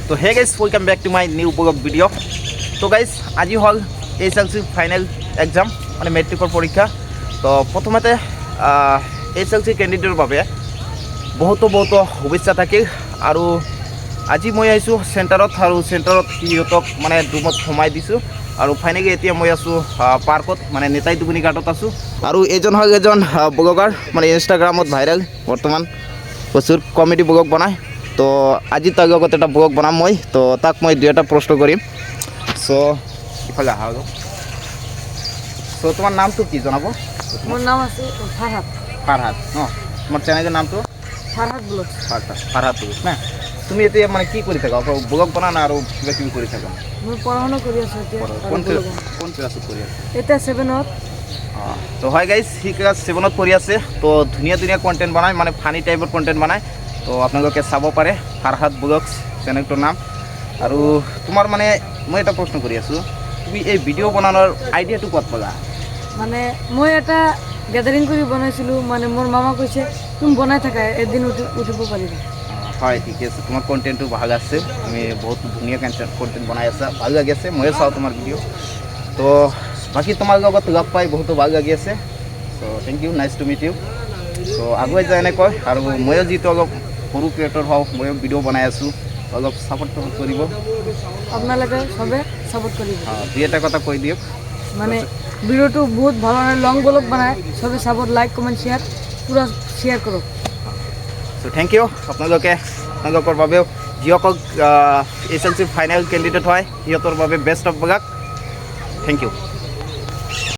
তো hey guys welcome back to my new blog video' তো guys আজি হ'ল SLC ফাইনেল এক্সাম মানে মেট্ৰিকৰ পৰীক্ষা তো প্ৰথমতে SLC কেণ্ডিডেটৰ বাবে বহুতো শুভেচ্ছা থাকিল আৰু আজি মই আহিছোঁ চেণ্টাৰত আৰু চেণ্টাৰত সিহঁতক মানে ৰুমত সোমাই দিছোঁ আৰু ফাইনেলি এতিয়া মই আছোঁ পাৰ্কত মানে নেতাই দুবনি ঘাটত আছোঁ আৰু এইজন হ'ল এজন ব্লগাৰ মানে ইনষ্টাগ্ৰামত ভাইৰেল বৰ্তমান প্ৰচুৰ কমেডি ব্লগ বনায় তো আজি তাৰ লগত এটা ব্লগ বনাম মই তো তাক মই দুই এটা প্ৰশ্ন কৰিম চ' ইফালে আহা চ' তোমাৰ নামটো কি জনাব মোৰ নাম আছে ফাৰহাদ ফাৰহাদ ন তোমাৰ চেনেলৰ নামটো ফাৰহাদ ব্লগ ফাৰহাদ ব্লগ না তুমি এতিয়া মানে কি কৰি থাকা ব্লগ বনা না আৰু কিবা কিবি কৰি থাকা মই পঢ়া শুনা কৰি আছোঁ এতিয়া কোন ক্লাছত কৰি আছে এতিয়া 7ত তো হয় গাইজ সি ক্লাছ 7ত পঢ়ি আছে তো ধুনীয়া কণ্টেণ্ট বনায় মানে ফানি টাইপৰ কণ্টেণ্ট বনায় তো আপোনালোকে চাব পাৰে ফাৰহাদ ব্লগছ চেনেলটোৰ নাম আৰু তোমাৰ মানে মই এটা প্ৰশ্ন কৰি আছোঁ তুমি এই ভিডিঅ' বনানোৰ আইডিয়াটো ক'ত পালা মানে মই এটা গেদাৰিং কৰি বনাইছিলোঁ মানে মোৰ মামা কৈছে তুমি বনাই থাকা এদিন উঠিব পাৰিবা হয় ঠিকে আছে তোমাৰ কণ্টেণ্টটো ভাল আছে তুমি বহুত ধুনীয়া কণ্টেণ্ট বনাই আছা ভাল লাগি আছে ময়ো চাওঁ তোমাৰ ভিডিঅ' তো বাকী তোমাৰ লগত লগ পাই বহুতো ভাল লাগি আছে চ' thank you nice to meet you চ' আগুৱাই যায় এনেকৈ আৰু ময়ো যিটো অলপ সৰু ক্ৰিয়েটৰ হওক ময়ো ভিডিঅ' বনাই আছোঁ অলপ ছাপোৰ্ট কৰিব আপোনালোকে চবে ছাপোৰ্ট কৰিব দুই এটা কথা কৈ দিয়ক মানে ভিডিঅ'টো বহুত ভাল মানে লং ব্লগ বনায় চবে ছাপোৰ্ট লাইক কমেণ্ট শ্বেয়াৰ পূৰা শ্বেয়াৰ কৰক চ' থেংক ইউ আপোনালোকৰ বাবেও যিসকল SLC ফাইনেল কেণ্ডিডেট হয় সিহঁতৰ বাবে best of luck thank U